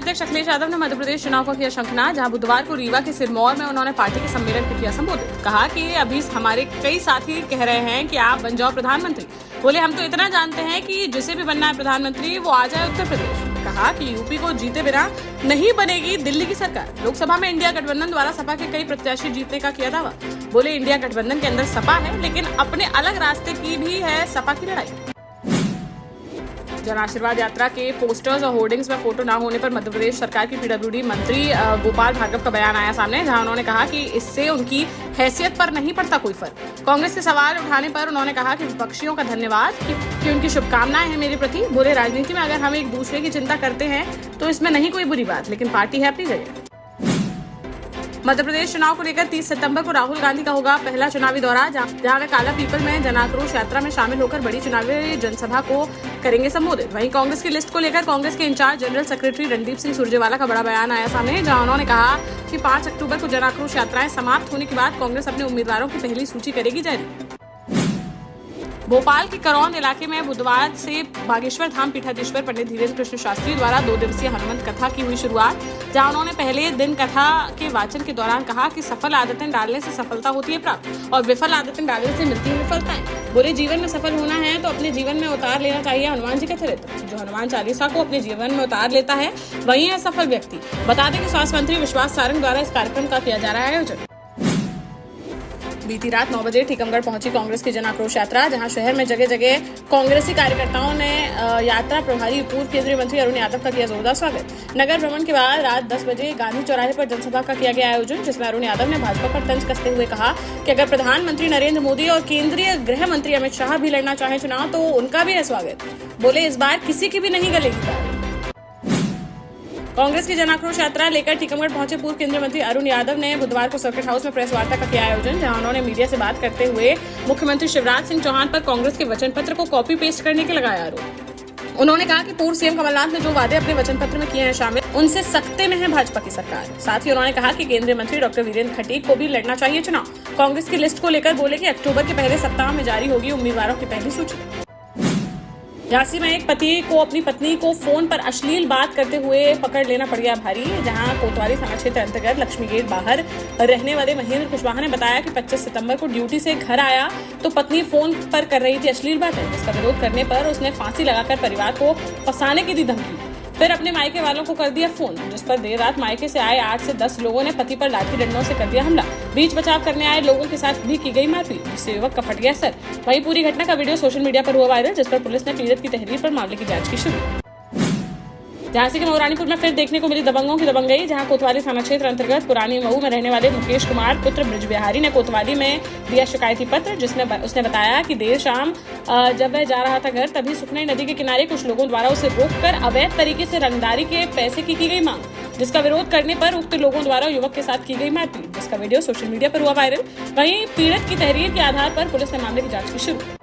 अध्यक्ष अखिलेश यादव ने मध्य प्रदेश चुनाव को किया शंखनाद, जहां बुधवार को रीवा के सिरमौर में उन्होंने पार्टी के सम्मेलन को किया संबोधित। कहा कि अभी हमारे कई साथी कह रहे हैं कि आप बन जाओ प्रधानमंत्री। बोले हम तो इतना जानते हैं कि जिसे भी बनना है प्रधानमंत्री वो आ जाए उत्तर प्रदेश। कहा कि यूपी को जीते बिना नहीं बनेगी दिल्ली की सरकार। लोकसभा में इंडिया गठबंधन द्वारा सपा के कई प्रत्याशी जीतने का किया दावा। बोले इंडिया गठबंधन के अंदर सपा है, लेकिन अपने अलग रास्ते की भी है सपा की लड़ाई। जन आशीर्वाद यात्रा के पोस्टर्स और होर्डिंग्स में फोटो न होने पर मध्य प्रदेश सरकार की पीडब्ल्यूडी मंत्री गोपाल भार्गव का बयान आया सामने, जहां उन्होंने कहा कि इससे उनकी हैसियत पर नहीं पड़ता कोई फर्क। कांग्रेस के सवाल उठाने पर उन्होंने कहा कि विपक्षियों का धन्यवाद कि उनकी शुभकामनाएं हैं मेरे प्रति। बोले राजनीति में अगर हम एक दूसरे की चिंता करते हैं तो इसमें नहीं कोई बुरी बात, लेकिन पार्टी है अपनी जगह। मध्य प्रदेश चुनाव को लेकर 30 सितंबर को राहुल गांधी का होगा पहला चुनावी दौरा, जहां वे काला पीपल में जन आक्रोश यात्रा में शामिल होकर बड़ी चुनावी जनसभा को करेंगे संबोधित। वहीं कांग्रेस की लिस्ट को लेकर कांग्रेस के incharge general secretary Randeep Singh Surjewala का बड़ा बयान आया सामने, जहां उन्होंने कहा कि 5 अक्टूबर को जन आक्रोश यात्राएं समाप्त होने के बाद कांग्रेस अपने उम्मीदवारों की पहली सूची करेगी जारी। भोपाल के करौंद इलाके में बुधवार से बागेश्वर धाम पीठाधीश्वर पंडित धीरेन्द्र कृष्ण शास्त्री द्वारा 2 दिवसीय हनुमंत कथा की हुई शुरुआत, जहां उन्होंने पहले दिन कथा के वाचन के दौरान कहा कि सफल आदतें डालने से सफलता होती है प्राप्त और विफल आदतें डालने से मिलती है विफलताएं। बोले जीवन में सफल होना है तो अपने जीवन में उतार लेना चाहिए हनुमान जी का चरित्र। जो हनुमान चालीसा को अपने जीवन में उतार लेता है वही है सफल व्यक्ति। बता दें कि स्वास्थ्य मंत्री विश्वास सारंग द्वारा इस कार्यक्रम का किया जा रहा है आयोजन। बीती रात 9 बजे टीकमगढ़ पहुंची कांग्रेस की जन आक्रोश यात्रा, जहां शहर में जगह जगह कांग्रेसी कार्यकर्ताओं ने यात्रा प्रभारी पूर्व केंद्रीय मंत्री अरुण यादव का किया जोरदार स्वागत। नगर भ्रमण के बाद रात 10 बजे गांधी चौराहे पर जनसभा का किया गया आयोजन, जिसमें अरुण यादव ने भाजपा पर तंज कसते हुए कहा कि अगर प्रधानमंत्री नरेंद्र मोदी और केंद्रीय गृह मंत्री अमित शाह भी लड़ना चाहे चुनाव तो उनका भी है स्वागत। बोले इस बार किसी की भी नहीं गलेगी ताली। कांग्रेस की जन आक्रोश यात्रा लेकर टीकमगढ़ पहुंचे पूर्व केंद्रीय मंत्री अरुण यादव ने बुधवार को सर्किट हाउस में प्रेस वार्ता का किया आयोजन, जहां उन्होंने मीडिया से बात करते हुए मुख्यमंत्री शिवराज सिंह चौहान पर कांग्रेस के वचन पत्र को कॉपी पेस्ट करने के लगाया आरोप। उन्होंने कहा कि पूर्व सीएम कमलनाथ ने जो वादे अपने वचन पत्र में किए हैं शामिल, उनसे सख्ते में है भाजपा की सरकार। साथ ही उन्होंने कहा कि केंद्रीय मंत्री डॉक्टर वीरेंद्र खटीक को भी लड़ना चाहिए चुनाव। कांग्रेस की लिस्ट को लेकर बोले कि अक्टूबर के पहले सप्ताह में जारी होगी उम्मीदवारों की पहली सूची। झांसी में एक पति को अपनी पत्नी को फोन पर अश्लील बात करते हुए पकड़ लेना पड़ गया भारी, जहां कोतवाली थाना क्षेत्र अंतर्गत लक्ष्मी गेट बाहर रहने वाले महेंद्र कुशवाहा ने बताया कि 25 सितंबर को ड्यूटी से घर आया तो पत्नी फोन पर कर रही थी अश्लील बातें, जिसका विरोध करने पर उसने फांसी लगाकर परिवार को फंसाने की दी धमकी। फिर अपने मायके वालों को कर दिया फोन, जिस पर देर रात मायके से आए 8 से 10 लोगों ने पति पर लाठी डंडों से कर दिया हमला। बीच बचाव करने आए लोगों के साथ भी की गई मारपीट, जिससे युवक का फट गया सर। वहीं पूरी घटना का वीडियो सोशल मीडिया पर हुआ वायरल, जिस पर पुलिस ने पीड़ित की तहरीर पर मामले की जांच की शुरू। झांसी के मोरानीपुर में फिर देखने को मिली दबंगों की दबंगई, जहां कोतवाली थाना क्षेत्र अंतर्गत पुरानी मऊ में रहने वाले मुकेश कुमार पुत्र ब्रिज बिहारी ने कोतवाली में दिया शिकायती पत्र, जिसमें उसने बताया कि देर शाम जब वह जा रहा था घर, तभी सुखनई नदी के किनारे कुछ लोगों द्वारा उसे रोककर अवैध तरीके से रंगदारी के पैसे की गई मांग, जिसका विरोध करने पर उक्त लोगों द्वारा युवक के साथ की गई मारपीट, जिसका वीडियो सोशल मीडिया पर हुआ वायरल। वहीं पीड़ित की तहरीर के आधार पर पुलिस ने मामले की जांच की शुरू।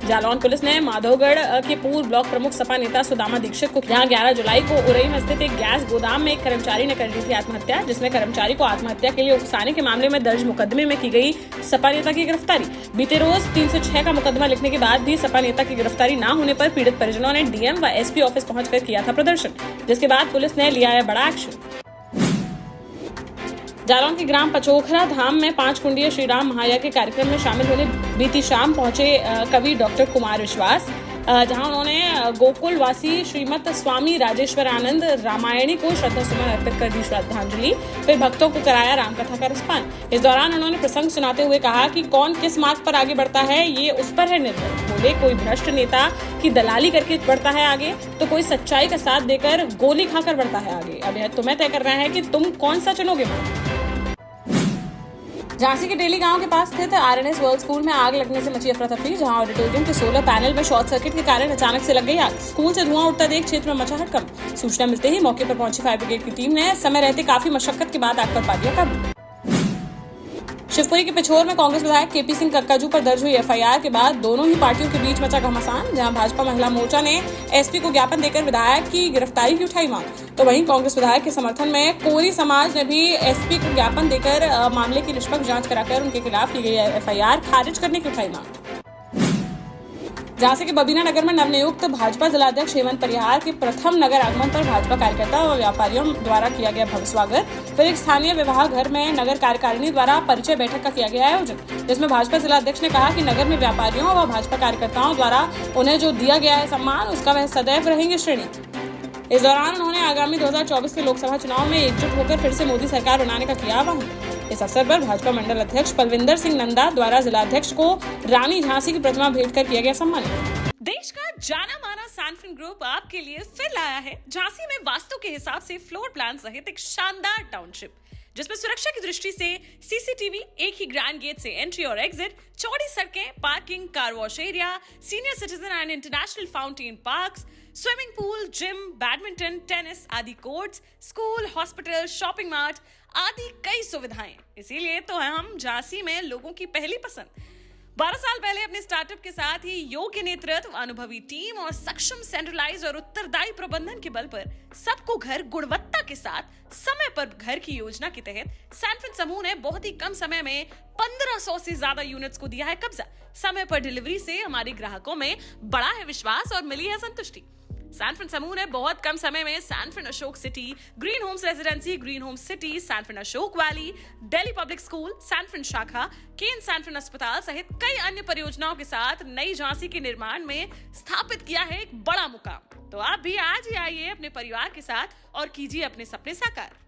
जालौन पुलिस ने माधवगढ़ के पूर्व ब्लॉक प्रमुख सपा नेता सुदामा दीक्षित को, जहां 11 जुलाई को उरई में स्थित एक गैस गोदाम में एक कर्मचारी ने कर ली थी आत्महत्या, जिसमें कर्मचारी को आत्महत्या के लिए उकसाने के मामले में दर्ज मुकदमे में की गई सपा नेता की गिरफ्तारी। बीते रोज 306 का मुकदमा लिखने के बाद भी सपा नेता की गिरफ्तारी न होने पर पीड़ित परिजनों ने डीएम व एसपी ऑफिस पहुंचकर किया था प्रदर्शन, जिसके बाद पुलिस ने लिया है बड़ा एक्शन। जालौन के ग्राम पचोखरा धाम में 5 कुंडीय श्रीराम महायज्ञ के कार्यक्रम में शामिल होने बीती शाम पहुंचे कवि डॉक्टर कुमार विश्वास, जहां उन्होंने गोकुल वासी श्रीमत स्वामी राजेश्वरानंद रामायणी को श्रद्धा सुमन अर्पित कर दी श्रद्धांजलि। फिर भक्तों को कराया रामकथा का रसपान। इस दौरान उन्होंने प्रसंग सुनाते हुए कहा कि कौन किस मार्ग पर आगे बढ़ता है ये उस पर है निर्भर। बोले कोई भ्रष्ट नेता की दलाली करके बढ़ता है आगे, तो कोई सच्चाई का साथ देकर गोली खाकर बढ़ता है आगे। अब यह तुम्हें तय करना है कि तुम कौन सा चुनोगे। झांसी के डेली गांव के पास स्थित आरएनएस वर्ल्ड स्कूल में आग लगने से मची अफरा तफरी, जहां ऑडिटोरियम के सोलर पैनल में शॉर्ट सर्किट के कारण अचानक से लग गई आग। स्कूल से धुआं उठता देख क्षेत्र में मचा हड़कंप। सूचना मिलते ही मौके पर पहुंची फायर ब्रिगेड की टीम ने समय रहते काफी मशक्कत के बाद आग पर पा दिया काबू। शिवपुरी के पिछोर में कांग्रेस विधायक केपी सिंह कक्काजू पर दर्ज हुई एफआईआर के बाद दोनों ही पार्टियों के बीच मचा घमासान, जहां भाजपा महिला मोर्चा ने एसपी को ज्ञापन देकर विधायक की गिरफ्तारी की उठाई मांग, तो वहीं कांग्रेस विधायक के समर्थन में कोरी समाज ने भी एसपी को ज्ञापन देकर मामले की निष्पक्ष जांच कराकर उनके खिलाफ की गई एफआईआर खारिज करने की उठाई मांग। झांसी के बबीना नगर में नवनियुक्त भाजपा जिलाध्यक्ष हेमंत परिहार के प्रथम नगर आगमन पर भाजपा कार्यकर्ता और व्यापारियों द्वारा किया गया भव्य स्वागत। फिर एक स्थानीय विवाह घर में नगर कार्यकारिणी द्वारा परिचय बैठक का किया गया आयोजन, जिसमें भाजपा जिलाध्यक्ष ने कहा कि नगर में व्यापारियों व भाजपा कार्यकर्ताओं द्वारा उन्हें जो दिया गया है सम्मान, उसका वह सदैव रहेंगे ऋणी। इस दौरान उन्होंने आगामी 2024 के लोकसभा चुनाव में एकजुट होकर फिर से मोदी सरकार बनाने का किया आह्वान। इस अवसर पर भाजपा मंडल अध्यक्ष पलविंदर सिंह नंदा द्वारा जिलाध्यक्ष को रानी झांसी की प्रतिमा भेंट कर किया गया सम्मानित। देश का जाना माना सैनफिन ग्रुप आपके लिए फिर लाया है झांसी में वास्तु के हिसाब से फ्लोर प्लान सहित एक शानदार टाउनशिप, जिसमें सुरक्षा की दृष्टि से सीसीटीवी, एक ही ग्रैंड गेट से एंट्री और एग्जिट, चौड़ी सड़कें, parking, car wash area, senior citizen and international fountain parks, swimming pool, gym, badminton, tennis आदि courts, school, hospital, shopping mart आदि कई सुविधाएं। इसीलिए तो हम झांसी में लोगों की पहली पसंद। 12 साल पहले अपने स्टार्टअप के साथ ही योग्य नेतृत्व, अनुभवी टीम और सक्षम सेंट्रलाइज और उत्तरदायी प्रबंधन के बल पर सबको घर गुणवत्ता के साथ समय पर घर की योजना के तहत सैनफिन समूह ने बहुत ही कम समय में 1500 से ज्यादा यूनिट्स को दिया है कब्जा। समय पर डिलीवरी से हमारे ग्राहकों में बढ़ा है विश्वास और मिली है संतुष्टि। सैनफिन समूह ने बहुत कम समय में Sanfin Ashok city, green homes residency, green homes city, Sanfin Ashok valley, Delhi public school, Sanfin शाखा, केन सैनफिन अस्पताल सहित कई अन्य परियोजनाओं के साथ नई झांसी के निर्माण में स्थापित किया है एक बड़ा मुकाम। तो आप भी आज ही आइए अपने परिवार के साथ और कीजिए अपने सपने साकार।